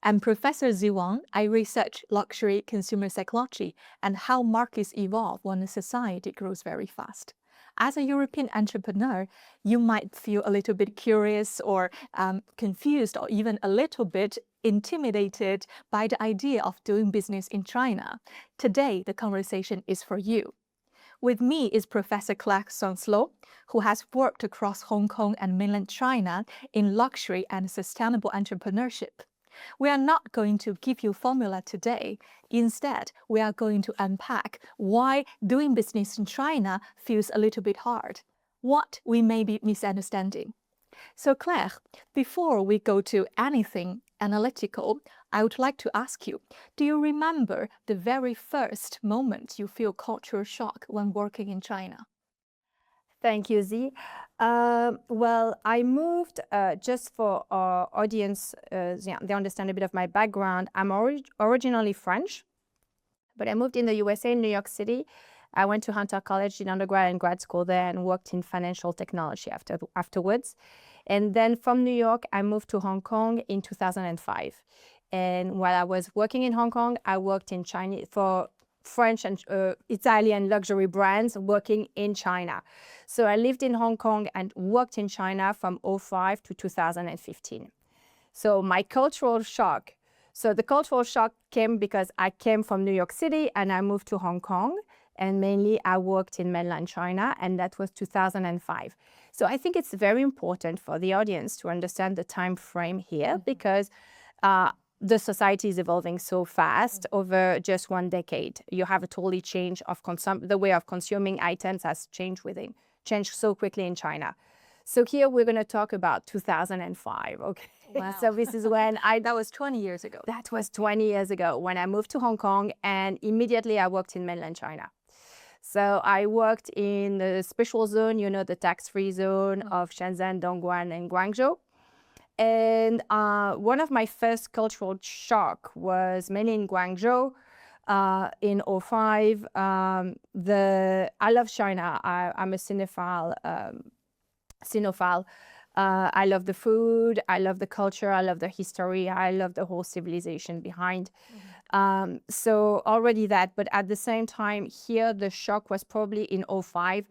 I'm Professor Wang. I research luxury consumer psychology and how markets evolve when a society grows very fast. As a European entrepreneur, you might feel a little bit curious or confused or even a little bit intimidated by the idea of doing business in China. Today, the conversation is for you. With me is Professor Sancelot, who has worked across Hong Kong and mainland China in luxury and sustainable entrepreneurship. We are not going to give you formula today. Instead, we are going to unpack why doing business in China feels a little bit hard, what we may be misunderstanding. So Claire, before we go to anything analytical, I would like to ask you, do you remember the very first moment you feel cultural shock when working in China? Thank you, Z. Well, I moved just for our audience, they understand a bit of my background. I'm originally French, but I moved in the USA, in New York City. I went to Hunter College, did undergrad and grad school there, and worked in financial technology afterwards. And then from New York, I moved to Hong Kong in 2005. And while I was working in Hong Kong, I worked in China for French and Italian luxury brands working in China. So I lived in Hong Kong and worked in China from 2005 to 2015. So my cultural shock, so the cultural shock came because I came from New York City and I moved to Hong Kong, and mainly I worked in mainland China, and that was 2005. So I think it's very important for the audience to understand the time frame here, because the society is evolving so fast over just one decade. You have a totally change of the way of consuming items has changed so quickly in China. So here we're going to talk about 2005. Okay. Wow. So this is when That was 20 years ago. That was 20 years ago when I moved to Hong Kong, and immediately I worked in mainland China. So I worked in the special zone, the tax-free zone of Shenzhen, Dongguan, and Guangzhou. And one of my first cultural shock was mainly in Guangzhou in 2005. I love China. I'm a cinephile. I love the food. I love the culture. I love the history. I love the whole civilization behind. So already that, but at the same time here, the shock was probably in 2005.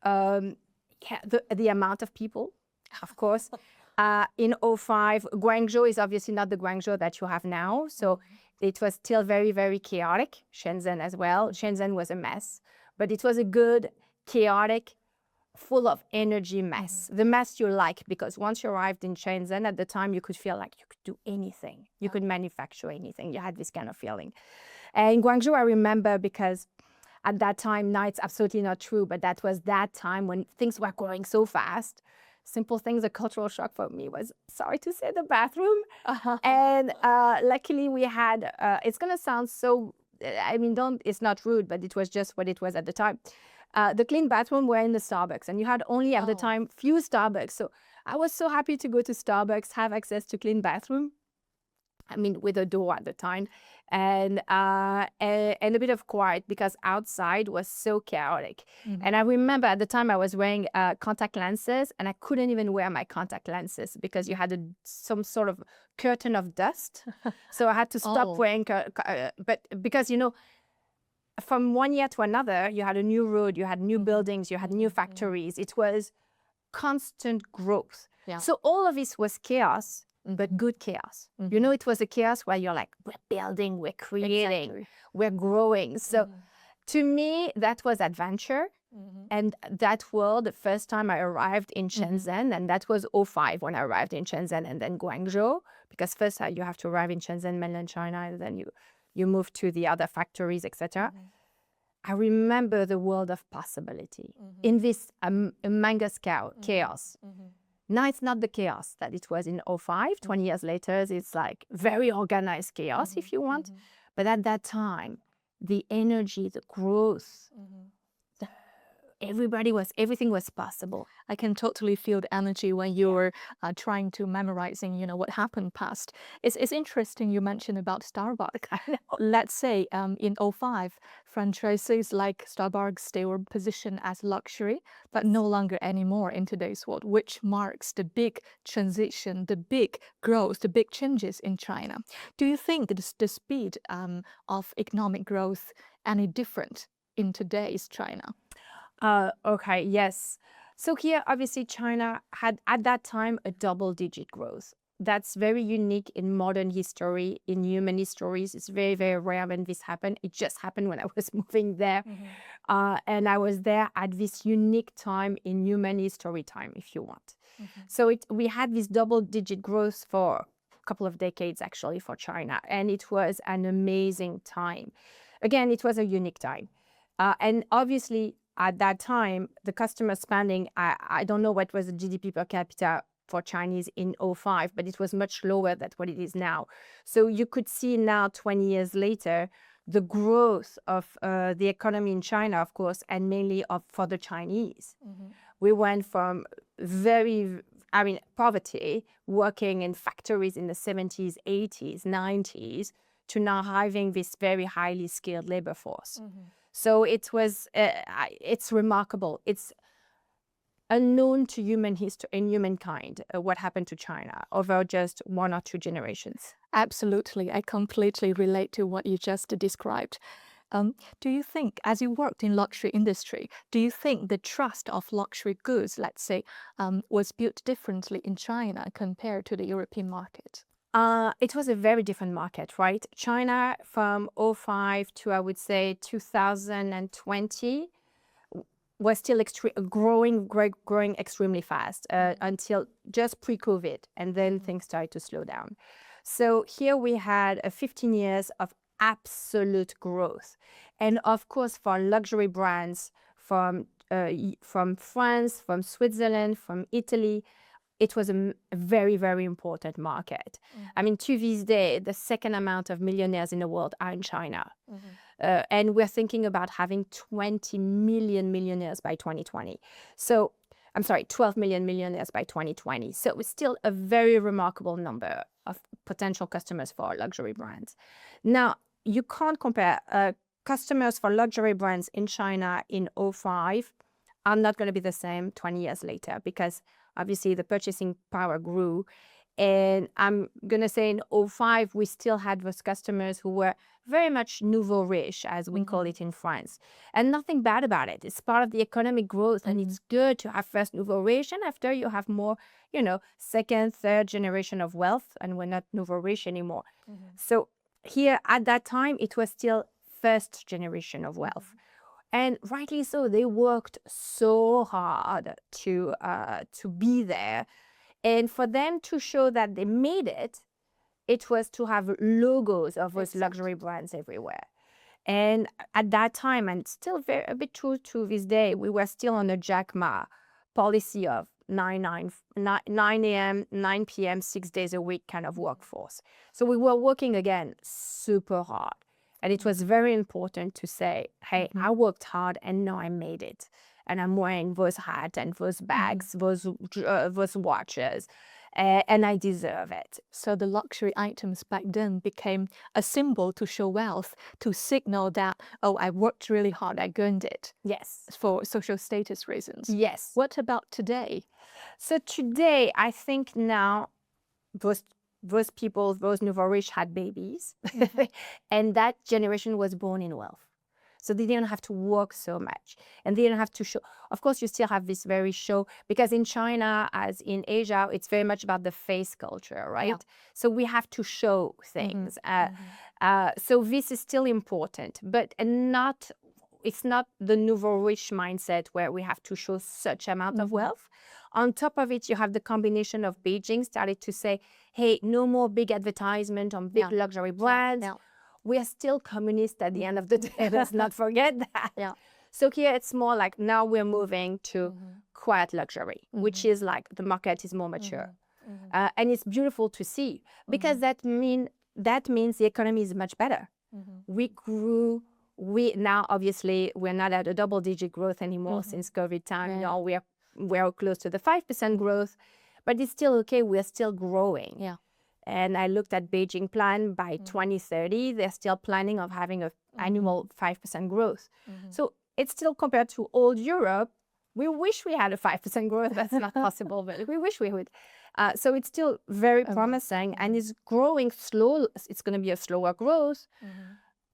The amount of people, of course. In 2005, Guangzhou is obviously not the Guangzhou that you have now. So it was still very, very chaotic. Shenzhen as well. Shenzhen was a mess, but it was a good, chaotic, full of energy mess. The mess you like, because once you arrived in Shenzhen, at the time, you could feel like you could do anything. You could manufacture anything. You had this kind of feeling. And in Guangzhou, I remember because at that time, now it's absolutely not true, but that was that time when things were growing so fast. Simple things, a cultural shock for me was, sorry to say, the bathroom. And luckily we had, it's going to sound so, it's not rude, but it was just what it was at the time. The clean bathroom were in the Starbucks, and you had only at the time few Starbucks. So I was so happy to go to Starbucks, have access to clean bathroom. With a door at the time, and a bit of quiet, because outside was so chaotic. And I remember at the time I was wearing contact lenses, and I couldn't even wear my contact lenses because you had some sort of curtain of dust. So I had to stop wearing, but because, from one year to another, you had a new road, you had new buildings, you had new factories. It was constant growth. Yeah. So all of this was chaos, but good chaos. It was a chaos where you're like, we're building, we're creating, we're growing. So to me, that was adventure. And that world, the first time I arrived in Shenzhen, and that was 2005 when I arrived in Shenzhen and then Guangzhou, because first you have to arrive in Shenzhen, mainland China, and then you move to the other factories, etc. I remember the world of possibility in this humongous chaos. Now it's not the chaos that it was in 2005. 20 years later, it's like very organized chaos, if you want. But at that time, the energy, the growth, everything was possible. I can totally feel the energy when you're trying to memorizing, what happened past. It's interesting you mentioned about Starbucks. Let's say in '05, franchises like Starbucks, they were positioned as luxury, but no longer anymore in today's world, which marks the big transition, the big growth, the big changes in China. Do you think the speed of economic growth any different in today's China? Okay, yes. So here, obviously, China had at that time a double-digit growth. That's very unique in modern history, in human histories. It's very, very rare when this happened. It just happened when I was moving there. And I was there at this unique time in human history time, if you want. So we had this double-digit growth for a couple of decades, actually, for China. And it was an amazing time. Again, it was a unique time. And obviously, at that time, the customer spending, I don't know what was the GDP per capita for Chinese in '05, but it was much lower than what it is now. So you could see now, 20 years later, the growth of the economy in China, of course, and mainly for the Chinese. We went from poverty, working in factories in the 70s, 80s, 90s, to now having this very highly skilled labor force. So it's remarkable. It's unknown to human history and humankind what happened to China over just 1 or 2 generations. Absolutely. I completely relate to what you just described. Do you think, as you worked in luxury industry, do you think the trust of luxury goods, let's say, was built differently in China compared to the European market? It was a very different market, right? China from '05 to, I would say, 2020 was still growing extremely fast until just pre-COVID, and then things started to slow down. So here we had 15 years of absolute growth. And of course, for luxury brands from France, from Switzerland, from Italy, it was a very, very important market. I mean, to this day, the second amount of millionaires in the world are in China. And we're thinking about having 20 million millionaires by 2020. So, I'm sorry, 12 million millionaires by 2020. So it's still a very remarkable number of potential customers for luxury brands. Now, you can't compare customers for luxury brands in China in '05 are not going to be the same 20 years later, because obviously the purchasing power grew. And I'm going to say in '05, we still had those customers who were very much nouveau riche, as we call it in France. And nothing bad about it. It's part of the economic growth, and it's good to have first nouveau riche, and after you have more, second, third generation of wealth, and we're not nouveau riche anymore. So here at that time, it was still first generation of wealth. And rightly so, they worked so hard to be there. And for them to show that they made it, it was to have logos of those luxury brands everywhere. And at that time, and still a bit true to this day, we were still on a Jack Ma policy of 9 a.m., 9 p.m., 6 days a week kind of workforce. So we were working, again, super hard. And it was very important to say, hey, I worked hard and now I made it. And I'm wearing those hats and those bags, those watches, and I deserve it. So the luxury items back then became a symbol to show wealth, to signal that, oh, I worked really hard, I earned it. Yes. For social status reasons. Yes. What about today? So today, I think now those people, those nouveau riche had babies, and that generation was born in wealth. So they didn't have to work so much, and they didn't have to show. Of course, you still have this very show, because in China, as in Asia, it's very much about the face culture, right? Yeah. So we have to show things. So this is still important, but it's not the nouveau riche mindset where we have to show such amount of wealth. On top of it, you have the combination of Beijing started to say, hey, no more big advertisement on big luxury brands. We are still communist at the end of the day. Let's not forget that. So here it's more like now we're moving to quiet luxury, which is like the market is more mature. And it's beautiful to see, because that means the economy is much better. We grew we now obviously we're not at a double-digit growth anymore since COVID time. Right. Now we're close to the 5% growth, but it's still okay. We're still growing. Yeah. And I looked at Beijing plan by 2030. They're still planning of having an annual 5% growth. So it's still compared to old Europe. We wish we had a 5% growth. That's not possible, but we wish we would. So it's still very promising and it's growing slow. It's going to be a slower growth.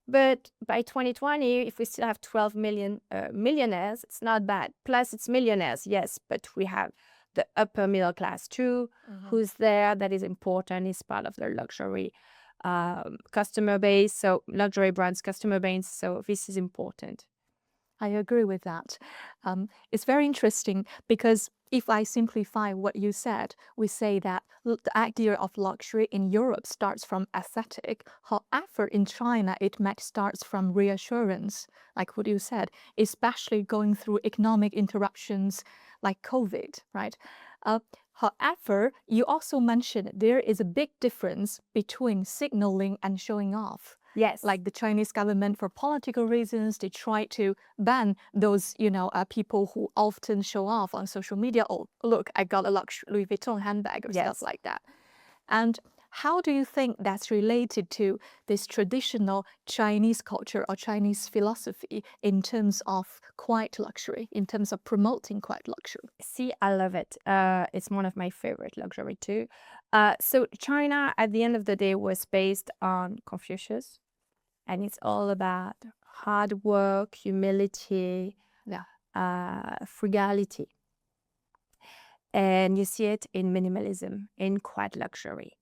But by 2020, if we still have 12 million millionaires, it's not bad. Plus, it's millionaires, yes, but we have the upper middle class too, who's there. That is important. It's part of their luxury customer base. So luxury brands, customer base. So this is important. I agree with that. It's very interesting because if I simplify what you said, we say that the idea of luxury in Europe starts from aesthetic. However, in China, it might start from reassurance, like what you said, especially going through economic interruptions like COVID, right? However, you also mentioned there is a big difference between signaling and showing off. Yes. Like the Chinese government, for political reasons, they try to ban those, people who often show off on social media. Oh, look, I got a Louis Vuitton handbag or stuff like that. And how do you think that's related to this traditional Chinese culture or Chinese philosophy in terms of quiet luxury, in terms of promoting quiet luxury? See, I love it. It's one of my favorite luxury too. So China, at the end of the day, was based on Confucius. And it's all about hard work, humility, frugality. And you see it in minimalism, in quiet luxury.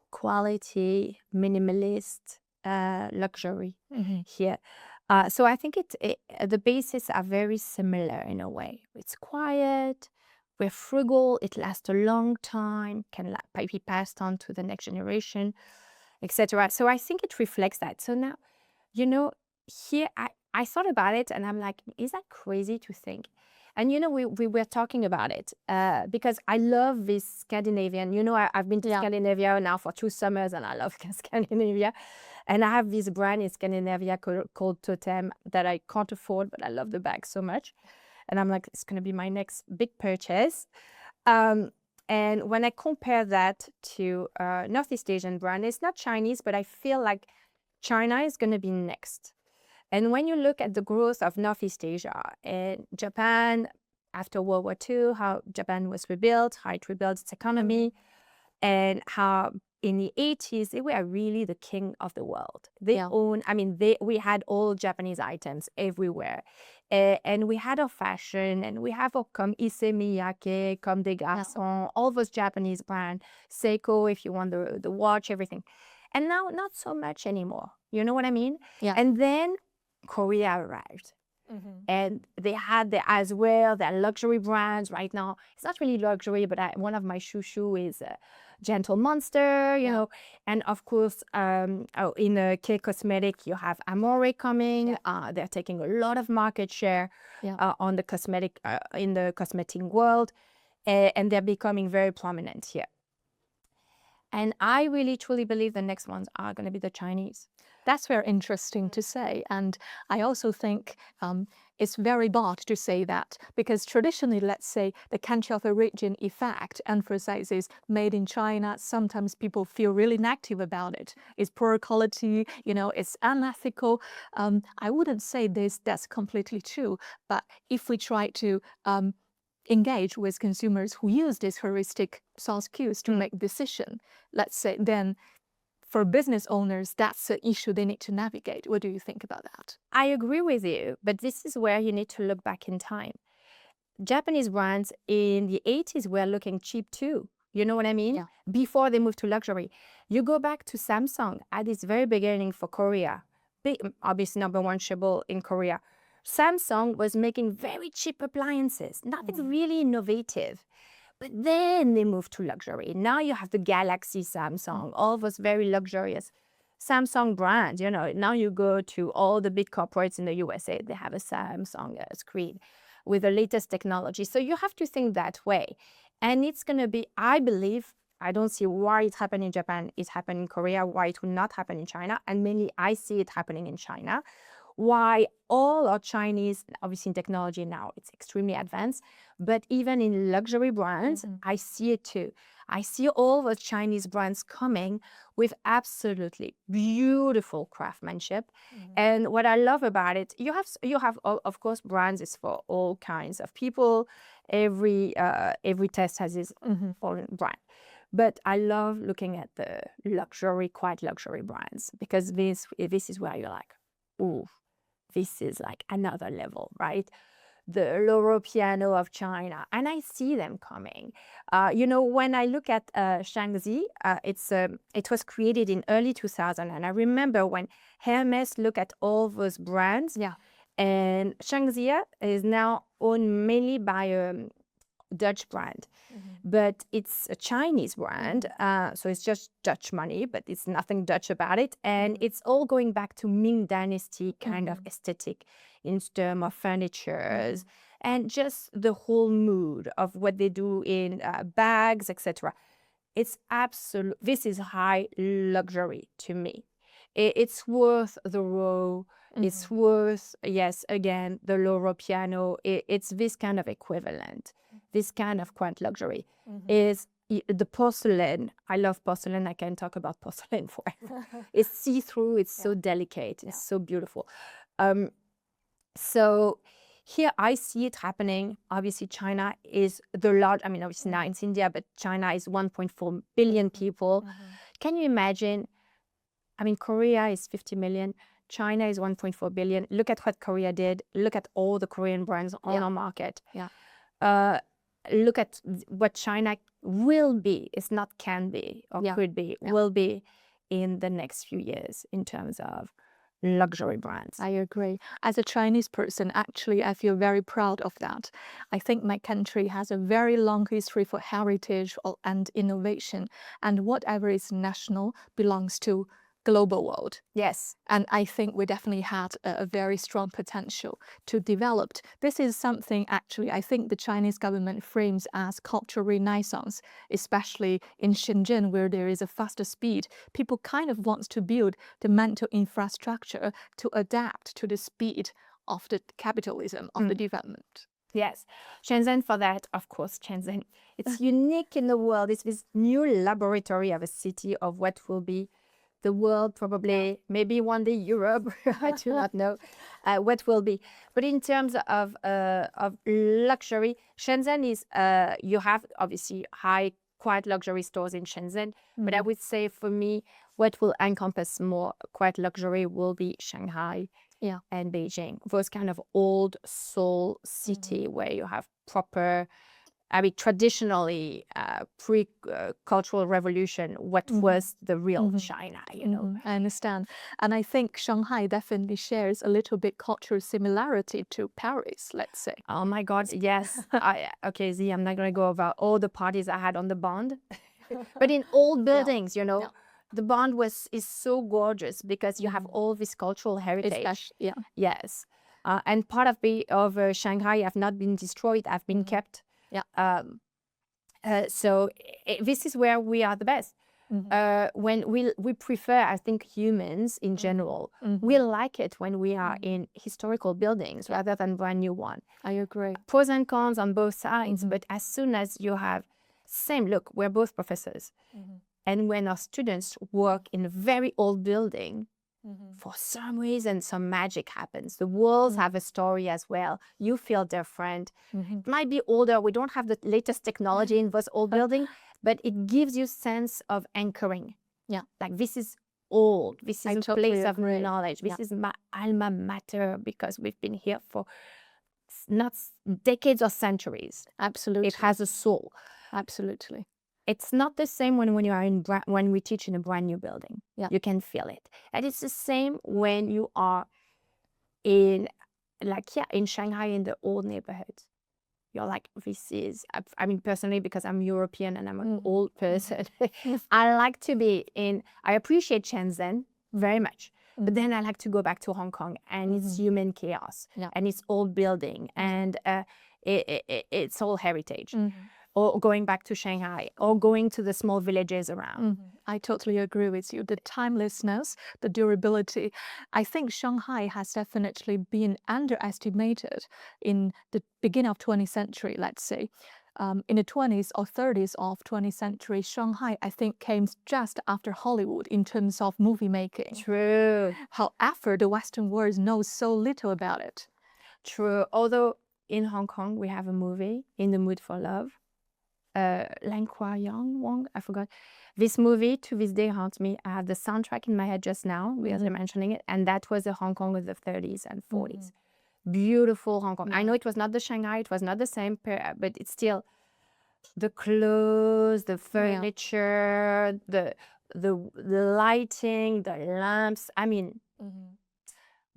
Quality, minimalist, luxury here. So I think the bases are very similar in a way. It's quiet, we're frugal, it lasts a long time, can be passed on to the next generation, etc. So I think it reflects that. So now, here I thought about it and I'm like, is that crazy to think? And we were talking about it because I love this Scandinavian. I've been to Scandinavia now for 2 summers and I love Scandinavia. And I have this brand in Scandinavia called Totem that I can't afford, but I love the bag so much. And I'm like, it's going to be my next big purchase. And when I compare that to Northeast Asian brand, it's not Chinese, but I feel like China is going to be next. And when you look at the growth of Northeast Asia and Japan after World War II, how Japan was rebuilt, how it rebuilt its economy, and how in the 80s, they were really the king of the world. We had all Japanese items everywhere. And we had our fashion, and we have our Comme Issey Miyake, Comme des Garçons, all those Japanese brands, Seiko, if you want the watch, everything. And now, not so much anymore. You know what I mean? Yeah. And then Korea arrived. And they had as well their luxury brands right now. It's not really luxury, but one of my shoo is Gentle Monster, you know. And of course, in K Cosmetic, you have Amore coming. They're taking a lot of market share on the cosmetic in the cosmetic world, and they're becoming very prominent here. And I really truly believe the next ones are going to be the Chinese. That's very interesting to say. And I also think it's very bold to say that because traditionally, let's say, the country of origin effect emphasizes made in China. Sometimes people feel really negative about it. It's poor quality, it's unethical. I wouldn't say that's completely true. But if we try to engage with consumers who use these heuristic source cues to make decision, let's say, then for business owners, that's an issue they need to navigate. What do you think about that? I agree with you, but this is where you need to look back in time. Japanese brands in the 80s were looking cheap too. You know what I mean? Yeah. Before they moved to luxury. You go back to Samsung at its very beginning for Korea. Big, obviously number one chaebol in Korea. Samsung was making very cheap appliances, nothing really innovative. But then they moved to luxury. Now you have the Galaxy Samsung, all those very luxurious Samsung brands. Now you go to all the big corporates in the USA, they have a Samsung screen with the latest technology. So you have to think that way. And it's going to be, I believe, I don't see why it happened in Japan, it happened in Korea, why it will not happen in China. And mainly I see it happening in China, why all our Chinese, obviously in technology now, it's extremely advanced, but even in luxury brands, I see it too. I see all the Chinese brands coming with absolutely beautiful craftsmanship. And what I love about it, you have of course brands is for all kinds of people. Every test has its own brand. But I love looking at the luxury, quite luxury brands, because this is where you're like, ooh, this is like another level, right? The Loro Piano of China, and I see them coming. When I look at Shaanxi, it was created in early 2000, and I remember when Hermes looked at all those brands. Yeah. And Shaanxi is now owned mainly by a Dutch brand, but it's a Chinese brand, so it's just Dutch money, but it's nothing Dutch about it, and it's all going back to Ming Dynasty kind of aesthetic in terms of furnitures and just the whole mood of what they do in bags, etc. It's absolute. This is high luxury to me. It's worth the row. It's worth, yes, again, the Loro Piano. It's this kind of equivalent. This kind of quite luxury is the porcelain. I love porcelain. I can talk about porcelain forever. It's see-through. It's so delicate. It's so beautiful. So here I see it happening. Obviously, China is the large. I mean, obviously now it's India, but China is 1.4 billion people. Can you imagine? I mean, Korea is 50 million. China is 1.4 billion. Look at what Korea did. Look at all the Korean brands on our market. Look at what China will be. It's not can be or could be. Will be in the next few years in terms of luxury brands. I agree. As a Chinese person, actually, I feel very proud of that. I think my country has a very long history for heritage and innovation, and whatever is national belongs to global world. Yes. And I think we definitely had a very strong potential to develop. This is something actually I think the Chinese government frames as cultural renaissance, especially in Shenzhen where there is a faster speed. People kind of want to build the mental infrastructure to adapt to the speed of the capitalism, of the development. Yes, Shenzhen for that, of course, Shenzhen. It's unique in the world. It's this new laboratory of a city of what will be the world, probably, maybe one day Europe, I do not know what will be. But in terms of luxury, Shenzhen is, you have obviously high, quite luxury stores in Shenzhen. But I would say for me, what will encompass more quite luxury will be Shanghai and Beijing. Those kind of old soul city where you have proper, I mean, traditionally, pre-cultural revolution, what was the real China, you know? I understand. And I think Shanghai definitely shares a little bit cultural similarity to Paris, let's say. Oh my God, yes. Okay, Z, I'm not going to go over all the parties I had on the Bund. But in old buildings, you know, the Bund is so gorgeous because you have all this cultural heritage. Yes. And part of Shanghai have not been destroyed, have been kept. So this is where we are the best. When we prefer, I think humans in general, we like it when we are in historical buildings rather than brand new one. I agree. Pros and cons on both sides, but as soon as you have same look, we're both professors, and when our students work in a very old building, for some reason, some magic happens. The walls have a story as well. You feel different. It might be older. We don't have the latest technology in this old building, but it gives you sense of anchoring. Like this is old. This is a place of knowledge. This is my alma mater because we've been here for not decades or centuries. Absolutely. It has a soul. Absolutely. It's not the same when you are when we teach in a brand new building. You can feel it. And it's the same when you are in Shanghai in the old neighborhoods. You're like, this is, I mean, personally, because I'm European and I'm an old person, I like to be I appreciate Shenzhen very much. But then I like to go back to Hong Kong and it's human chaos and it's old building and it's all heritage. or going back to Shanghai, or going to the small villages around. I totally agree with you. The timelessness, the durability. I think Shanghai has definitely been underestimated in the beginning of 20th century, let's say. In the 20s or 30s of 20th century, Shanghai, I think, came just after Hollywood in terms of movie making. True. However, the Western world knows so little about it. True. Although in Hong Kong, we have a movie, In the Mood for Love. Wang, I forgot. This movie to this day haunts me. I have the soundtrack in my head just now because I'm mentioning it, and that was the Hong Kong of the 30s and 40s. Beautiful Hong Kong. I know it was not the Shanghai, it was not the same, but it's still the clothes, the furniture, the lighting, the lamps. I mean,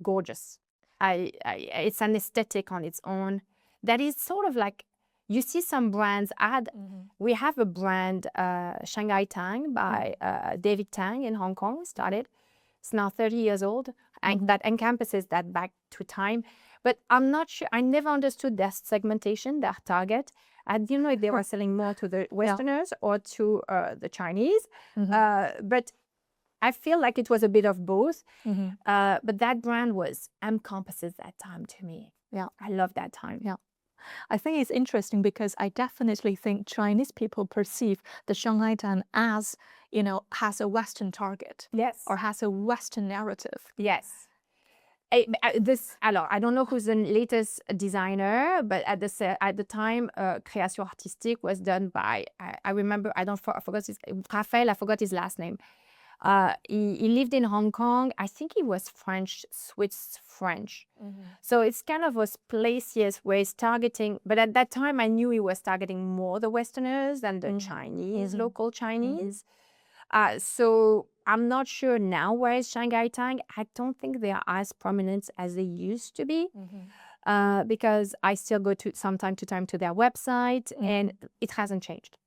gorgeous. It's an aesthetic on its own that is sort of like, you see some brands add. We have a brand, Shanghai Tang by David Tang in Hong Kong, started. It's now 30 years old, and that encompasses that back to time. But I'm not sure, I never understood their segmentation, their target. I didn't know if they were selling more to the Westerners or to the Chinese. But I feel like it was a bit of both. But that brand encompasses that time to me. Yeah. I love that time. Yeah. I think it's interesting because I definitely think Chinese people perceive the Shanghai Tan as, has a Western target. Yes. Or has a Western narrative. Yes. I don't know who's the latest designer, but at the time, Création Artistique was done by, I remember, I forgot Raphael, I forgot his last name. He lived in Hong Kong. I think he was French, Swiss French. So it's kind of a place, yes, where he's targeting, but at that time I knew he was targeting more the Westerners than the Chinese, local Chinese. So I'm not sure now where is Shanghai Tang. I don't think they are as prominent as they used to be, because I still go to time to their website, and it hasn't changed.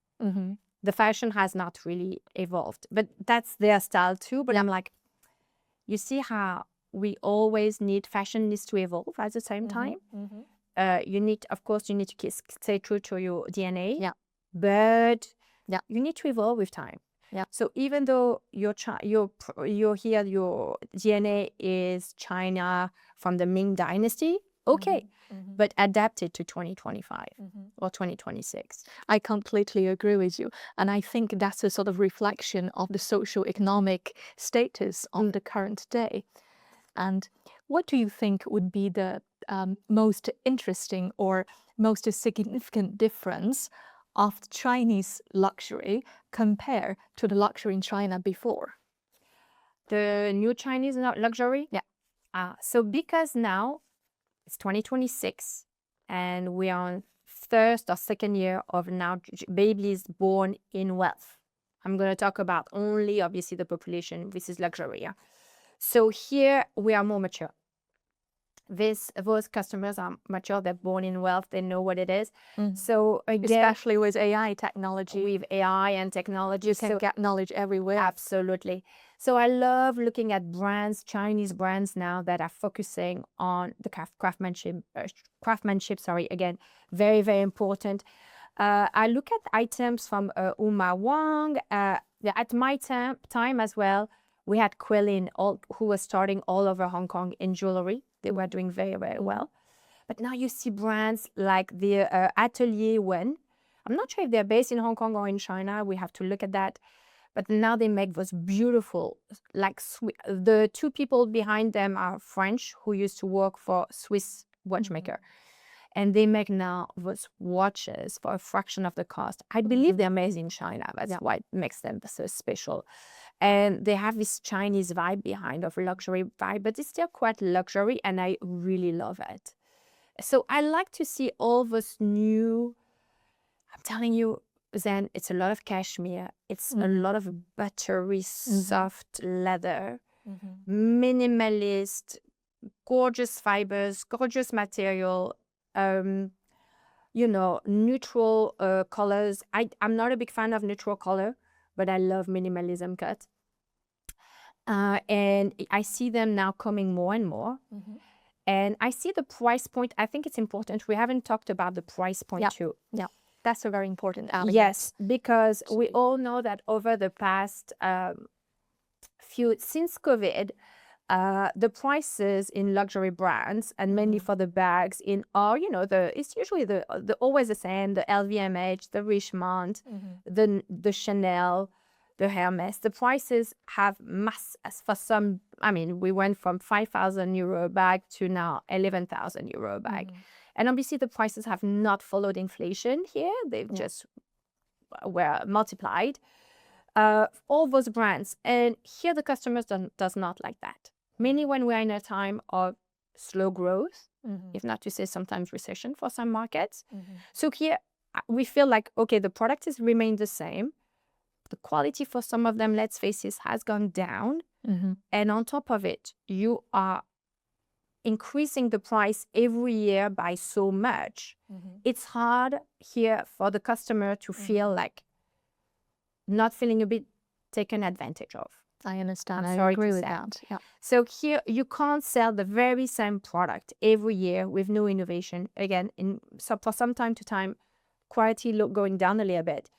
The fashion has not really evolved, but that's their style too. But I'm like, you see how we always need, fashion needs to evolve at the same time. You need to stay true to your DNA, but you need to evolve with time. So even though your DNA is China from the Ming Dynasty, okay, but adapt it to 2025 or 2026. I completely agree with you. And I think that's a sort of reflection of the socio-economic status of the current day. And what do you think would be the most interesting or most significant difference of Chinese luxury compared to the luxury in China before? The new Chinese luxury? Yeah. So because now it's 2026 and we are on first or second year of now babies born in wealth. I'm going to talk about only, obviously, the population. This is luxury. So here we are more mature. Those customers are mature. They're born in wealth. They know what it is. So again, especially with AI technology. With AI and technology, you can get knowledge everywhere. Absolutely. So I love looking at brands, Chinese brands now that are focusing on the craftsmanship. Again, very, very important. I look at items from Wang. At my time as well, we had Quilin, who was starting all over Hong Kong in jewelry. They were doing very, very well. But now you see brands like the Atelier Wen. I'm not sure if they're based in Hong Kong or in China. We have to look at that. But now they make those beautiful, the two people behind them are French who used to work for Swiss watchmaker. And they make now those watches for a fraction of the cost. I believe they're made in China. That's why it makes them so special. And they have this Chinese vibe behind, of luxury vibe, but it's still quite luxury, and I really love it. So I like to see all this new, I'm telling you, then it's a lot of cashmere. It's a lot of buttery, soft leather, minimalist, gorgeous fibers, gorgeous material, neutral colors. I'm not a big fan of neutral color, but I love minimalism cut. And I see them now coming more and more. And I see the price point. I think it's important. We haven't talked about the price point too. Yeah. That's a very important element. Yes, because we all know that over the past since COVID, the prices in luxury brands and mainly for the bags are, it's usually the always the same, the LVMH, the Richemont, the Chanel, the Hermes. The prices have for some, we went from 5,000 euro a bag to now 11,000 euro a bag. And obviously the prices have not followed inflation here. They've just were multiplied. All those brands. And here the customers does not like that. Mainly when we're in a time of slow growth, if not to say sometimes recession for some markets. So here we feel like, okay, the product has remained the same. The quality for some of them, let's face it, has gone down. And on top of it, you are increasing the price every year by so much. It's hard here for the customer to feel like not feeling a bit taken advantage of. I understand. I'm I sorry agree to with say. that. Yeah. So here you can't sell the very same product every year with no innovation. Again, for some time to time, quality going down a little bit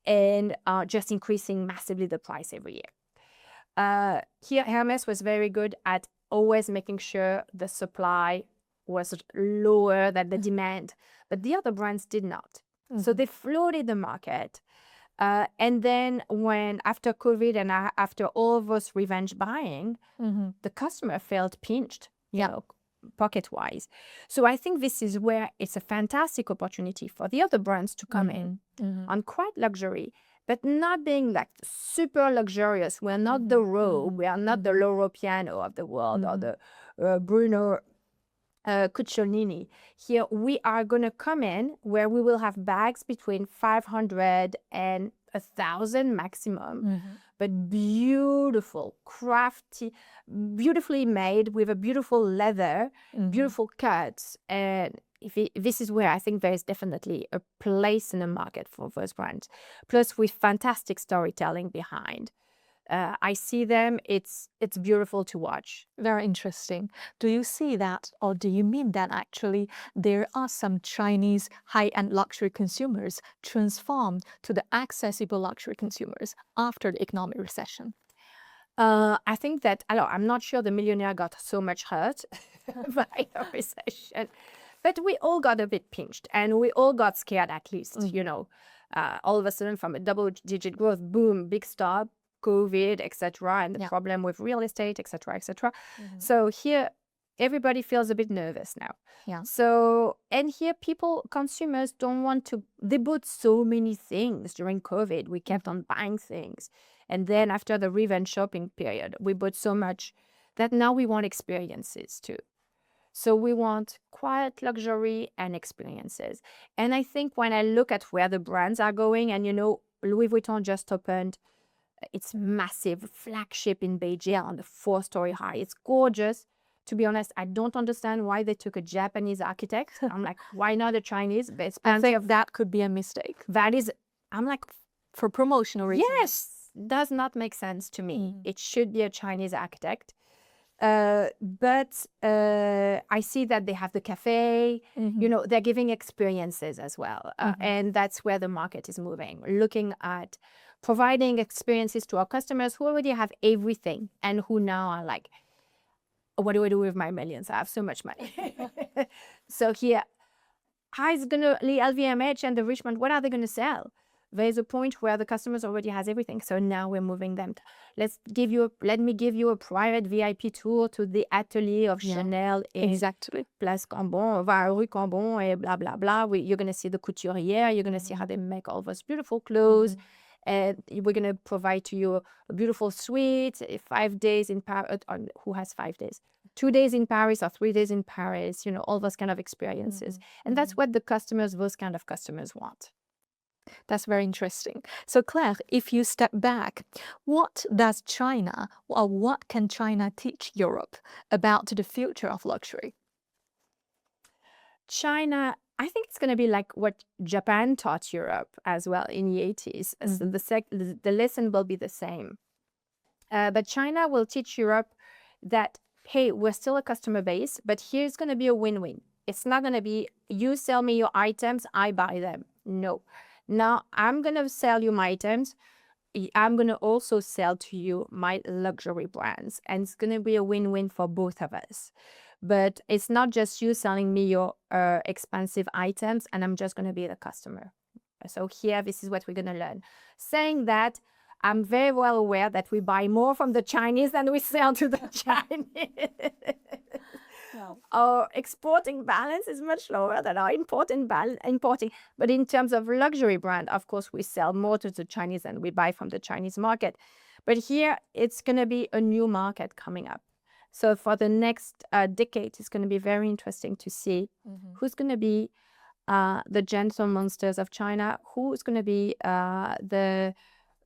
and just increasing massively the price every year. Here, Hermes was very good at always making sure the supply was lower than the demand, but the other brands did not. So they flooded the market. And then after COVID and after all of us revenge buying, the customer felt pinched, pocket-wise. So I think this is where it's a fantastic opportunity for the other brands to come in on quite luxury, but not being like super luxurious. We're not the Robe, we are not the Loro Piano of the world or the Bruno Cucciolini. Here we are going to come in where we will have bags between 500 and 1,000 maximum, but beautiful, crafty, beautifully made with a beautiful leather, beautiful cuts. And this is where I think there is definitely a place in the market for those brands. Plus with fantastic storytelling behind. I see them, it's beautiful to watch. Very interesting. Do you see that, or do you mean that actually there are some Chinese high-end luxury consumers transformed to the accessible luxury consumers after the economic recession? I think that, I'm not sure the millionaire got so much hurt by the recession, but we all got a bit pinched and we all got scared at least, all of a sudden from a double-digit growth, boom, big stop, COVID, etc., and the problem with real estate, etc., etc. So here, everybody feels a bit nervous now. Yeah. So, and here consumers don't want to, they bought so many things during COVID. We kept on buying things. And then after the revenge shopping period, we bought so much that now we want experiences too. So we want quiet luxury and experiences. And I think when I look at where the brands are going, and Louis Vuitton just opened its massive flagship in Beijing on the 4-story high. It's gorgeous. To be honest, I don't understand why they took a Japanese architect. I'm like, why not a Chinese? But I think that could be a mistake. That is, I'm like, for promotional reasons. Yes, does not make sense to me. It should be a Chinese architect. But I see that they have the cafe, they're giving experiences as well. And that's where the market is moving, looking at providing experiences to our customers who already have everything and who now are like, what do I do with my millions? I have so much money. So here, how is going to LVMH and the Richmond, what are they going to sell? There's a point where the customers already has everything. So now we're moving them. Let me give you a private VIP tour to the atelier of Chanel. Exactly. Place Cambon, Rue Cambon, and blah, blah, blah. You're going to see the couturière. You're going to see how they make all those beautiful clothes. And we're going to provide to you a beautiful suite, 5 days in Paris. Who has 5 days? 2 days in Paris or 3 days in Paris, all those kind of experiences. And that's what those kind of customers want. That's very interesting. So Claire, if you step back, what does China, or what can China teach Europe about the future of luxury? China, I think it's going to be like what Japan taught Europe as well in the 80s. So the lesson will be the same. But China will teach Europe that, hey, we're still a customer base, but here's going to be a win-win. It's not going to be you sell me your items, I buy them. No. Now I'm going to sell you my items. I'm going to also sell to you my luxury brands, and it's going to be a win-win for both of us. But it's not just you selling me your expensive items and I'm just going to be the customer. So here, this is what we're going to learn. Saying that, I'm very well aware that we buy more from the Chinese than we sell to the Chinese. Wow. Our exporting balance is much lower than our importing. But in terms of luxury brand, of course, we sell more to the Chinese than we buy from the Chinese market. But here, it's going to be a new market coming up. So for the next decade, it's going to be very interesting to see who's going to be the gentle monsters of China, who's going to be the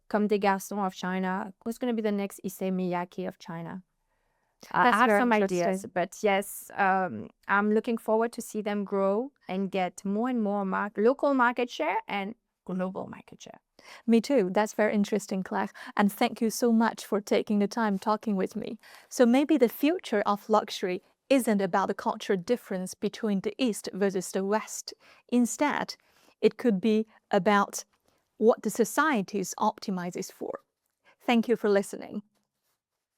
Comme des Garçons of China, who's going to be the next Issey Miyake of China. I That's have very some ideas, interesting. but yes, I'm looking forward to see them grow and get more and more local market share and global market share. Me too. That's very interesting, Claire. And thank you so much for taking the time talking with me. So maybe the future of luxury isn't about the cultural difference between the East versus the West. Instead, it could be about what the society is optimizes for. Thank you for listening.